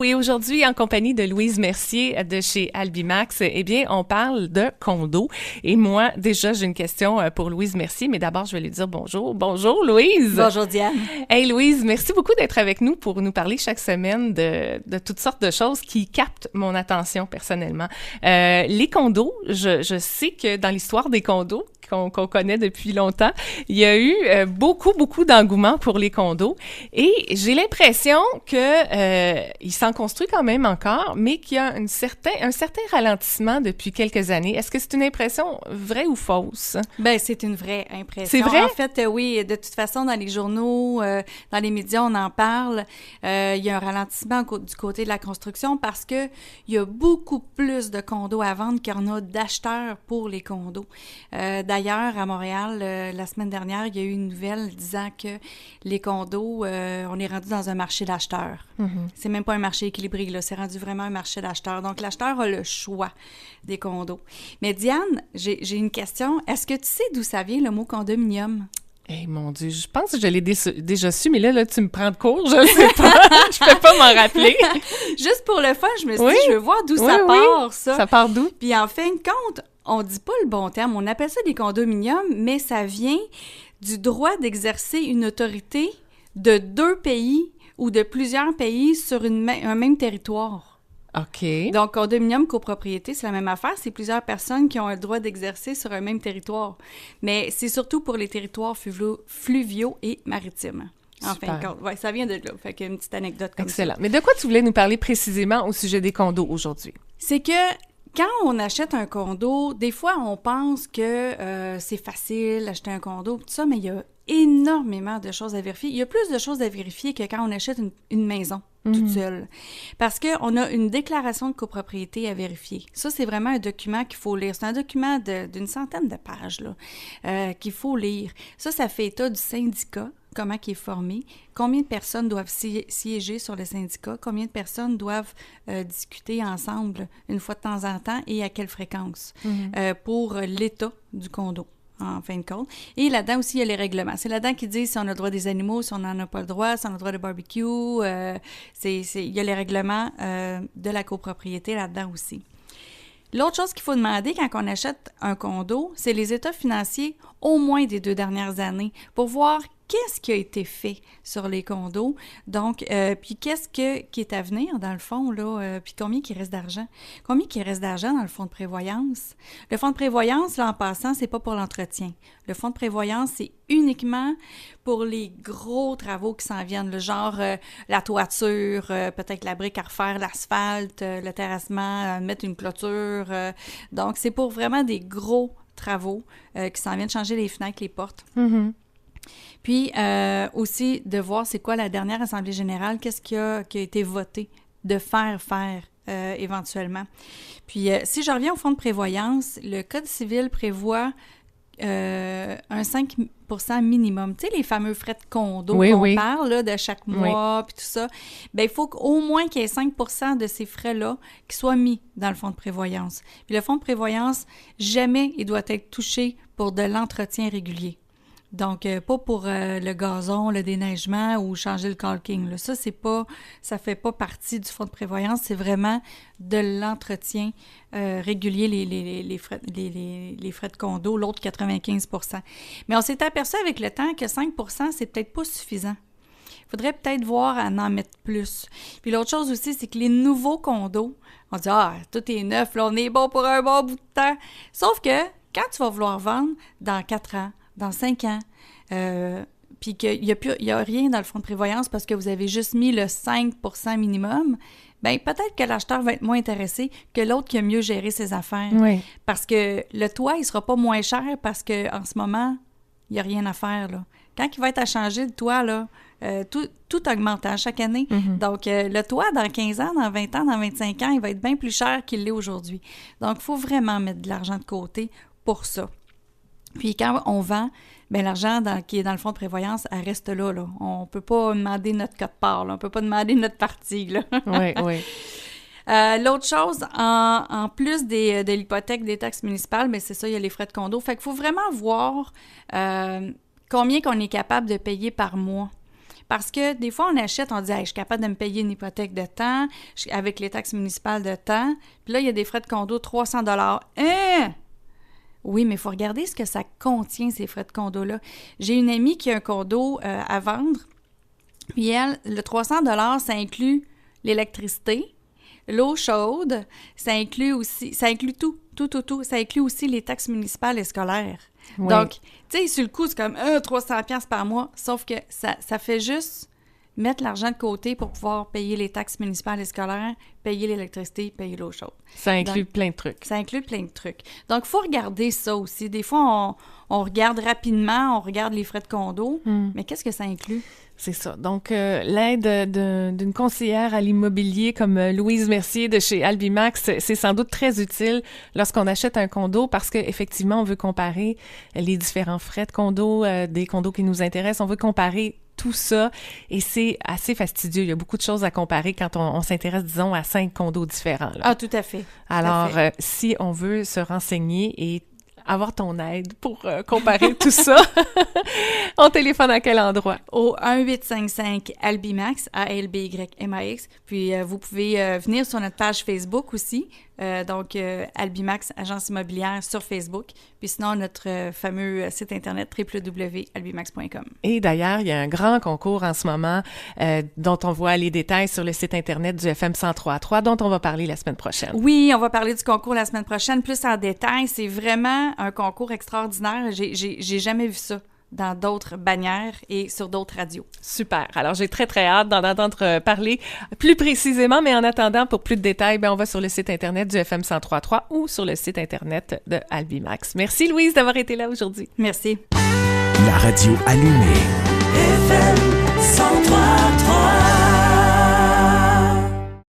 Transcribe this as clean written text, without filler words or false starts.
Oui, aujourd'hui, en compagnie de Louise Mercier de chez Albimax, eh bien, on parle de condo. Et moi, déjà, j'ai une question pour Louise Mercier, mais d'abord, je vais lui dire bonjour. Bonjour, Louise! Bonjour, Diane. Hey, Louise, merci beaucoup d'être avec nous pour nous parler chaque semaine de toutes sortes de choses qui captent mon attention personnellement. Les condos, je sais que dans l'histoire des condos, qu'on connaît depuis longtemps, il y a eu beaucoup d'engouement pour les condos et j'ai l'impression que il s'en construit quand même encore, mais qu'il y a un certain ralentissement depuis quelques années. Est-ce que c'est une impression vraie ou fausse? Ben, c'est une vraie impression. C'est vrai? En fait, oui, de toute façon, dans les journaux, dans les médias, on en parle. Il y a un ralentissement du côté de la construction parce que il y a beaucoup plus de condos à vendre qu'il y en a d'acheteurs pour les condos. D'ailleurs, à Montréal, la semaine dernière, il y a eu une nouvelle disant que les condos, on est rendu dans un marché d'acheteurs. Mm-hmm. C'est même pas un marché équilibré, là. C'est rendu vraiment un marché d'acheteurs. Donc, l'acheteur a le choix des condos. Mais Diane, j'ai une question. Est-ce que tu sais d'où ça vient, le mot condominium? Eh mon Dieu, je pense que je l'ai déjà su, mais là, tu me prends de court, je ne sais pas. Je peux pas m'en rappeler. Juste pour le fun, je me suis dit, je veux voir d'où ça part, ça. Ça part d'où? Puis en fin de compte, on dit pas le bon terme. On appelle ça des condominiums, mais ça vient du droit d'exercer une autorité de 2 pays ou de plusieurs pays sur un même territoire. OK. Donc, condominium, copropriété, c'est la même affaire. C'est plusieurs personnes qui ont le droit d'exercer sur un même territoire. Mais c'est surtout pour les territoires fluviaux et maritimes. En fin de compte. Ouais, ça vient de là. Fait qu'une petite anecdote comme ça. Excellent. Mais de quoi tu voulais nous parler précisément au sujet des condos aujourd'hui? C'est que quand on achète un condo, des fois, on pense que c'est facile d'acheter un condo, tout ça, mais il y a énormément de choses à vérifier. Il y a plus de choses à vérifier que quand on achète une maison toute seule. Parce qu'on a une déclaration de copropriété à vérifier. Ça, c'est vraiment un document qu'il faut lire. C'est un document d'une centaine de pages là, qu'il faut lire. Ça fait état du syndicat, comment il est formé, combien de personnes doivent siéger sur le syndicat, combien de personnes doivent discuter ensemble une fois de temps en temps et à quelle fréquence pour l'état du condo. En fin de compte. Et là-dedans aussi, il y a les règlements. C'est là-dedans qu'ils disent si on a le droit des animaux, si on n'en a pas le droit, si on a le droit de barbecue. Il y a les règlements de la copropriété là-dedans aussi. L'autre chose qu'il faut demander quand on achète un condo, c'est les états financiers au moins des 2 dernières années pour voir qu'est-ce qui a été fait sur les condos, donc, puis qu'est-ce qui est à venir, dans le fond, là, puis combien il reste d'argent. Combien il reste d'argent dans le fonds de prévoyance? Le fonds de prévoyance, là, en passant, c'est pas pour l'entretien. Le fonds de prévoyance, c'est uniquement pour les gros travaux qui s'en viennent, le genre la toiture, peut-être la brique à refaire, l'asphalte, le terrassement, mettre une clôture. Donc, c'est pour vraiment des gros travaux qui s'en viennent changer les fenêtres, les portes. Mm-hmm. Puis aussi de voir c'est quoi la dernière Assemblée générale, qu'est-ce qui a été voté de faire éventuellement. Puis si je reviens au fonds de prévoyance, le Code civil prévoit un 5 % minimum. Tu sais, les fameux frais de condo qu'on parle là, de chaque mois, puis tout ça. Bien, il faut qu'au moins qu'il y ait 5 % de ces frais-là qui soient mis dans le fonds de prévoyance. Puis le fonds de prévoyance, jamais il doit être touché pour de l'entretien régulier. Donc, pas pour le gazon, le déneigement ou changer le caulking. Là. Ça fait pas partie du fonds de prévoyance. C'est vraiment de l'entretien régulier, les frais de condo, l'autre 95 %. Mais on s'est aperçu avec le temps que 5 % c'est peut-être pas suffisant. Il faudrait peut-être voir à en mettre plus. Puis l'autre chose aussi, c'est que les nouveaux condos, on dit « Ah, tout est neuf, là, on est bon pour un bon bout de temps. » Sauf que quand tu vas vouloir vendre dans 4 ans, dans 5 ans, puis qu'il n'y a rien dans le fonds de prévoyance parce que vous avez juste mis le 5 % minimum, bien, peut-être que l'acheteur va être moins intéressé que l'autre qui a mieux géré ses affaires. Oui. Parce que le toit, il ne sera pas moins cher parce qu'en ce moment, il n'y a rien à faire, là. Quand il va être à changer, le toit, là, tout augmente chaque année. Mm-hmm. Donc, le toit, dans 15 ans, dans 20 ans, dans 25 ans, il va être bien plus cher qu'il l'est aujourd'hui. Donc, il faut vraiment mettre de l'argent de côté pour ça. Puis quand on vend, bien, l'argent qui est dans le fonds de prévoyance, elle reste là. On ne peut pas demander notre quote-part, on ne peut pas demander notre partie. Là. Oui, oui. L'autre chose, en plus de l'hypothèque, des taxes municipales, bien, c'est ça, il y a les frais de condo. Fait qu'il faut vraiment voir combien qu'on est capable de payer par mois. Parce que des fois, on achète, on dit hey, « je suis capable de me payer une hypothèque de temps, avec les taxes municipales de temps. » Puis là, il y a des frais de condo, 300 $. Hein? Oui, mais il faut regarder ce que ça contient, ces frais de condo-là. J'ai une amie qui a un condo à vendre, puis elle, le 300 $, ça inclut l'électricité, l'eau chaude, ça inclut tout. Ça inclut aussi les taxes municipales et scolaires. Oui. Donc, tu sais, sur le coup, c'est comme 300 $ par mois, sauf que ça fait juste mettre l'argent de côté pour pouvoir payer les taxes municipales et scolaires, payer l'électricité, payer l'eau chaude. Ça inclut plein de trucs. Ça inclut plein de trucs. Donc, il faut regarder ça aussi. Des fois, on regarde rapidement, on regarde les frais de condo, mais qu'est-ce que ça inclut? C'est ça. Donc, l'aide d'une conseillère à l'immobilier comme Louise Mercier de chez Albimax, c'est sans doute très utile lorsqu'on achète un condo parce qu'effectivement, on veut comparer les différents frais de condo, des condos qui nous intéressent. On veut comparer tout ça et c'est assez fastidieux. Il y a beaucoup de choses à comparer quand on s'intéresse, disons, à 5 condos différents. Là. Ah, tout à fait. Alors, si on veut se renseigner et avoir ton aide pour comparer tout ça, on téléphone à quel endroit? Au 1-855-ALBIMAX, ALBYMAX. Puis, vous pouvez venir sur notre page Facebook aussi. Donc, Albimax, agence immobilière sur Facebook. Puis sinon, notre fameux site Internet www.albimax.com. Et d'ailleurs, il y a un grand concours en ce moment dont on voit les détails sur le site Internet du FM 103.3 dont on va parler la semaine prochaine. Oui, on va parler du concours la semaine prochaine, plus en détail. C'est vraiment un concours extraordinaire. J'ai jamais vu ça dans d'autres bannières et sur d'autres radios. Super. Alors, j'ai très, très hâte d'en entendre parler plus précisément, mais en attendant, pour plus de détails, on va sur le site Internet du FM 103.3 ou sur le site Internet de Albimax. Merci, Louise, d'avoir été là aujourd'hui. Merci. La radio allumée. FM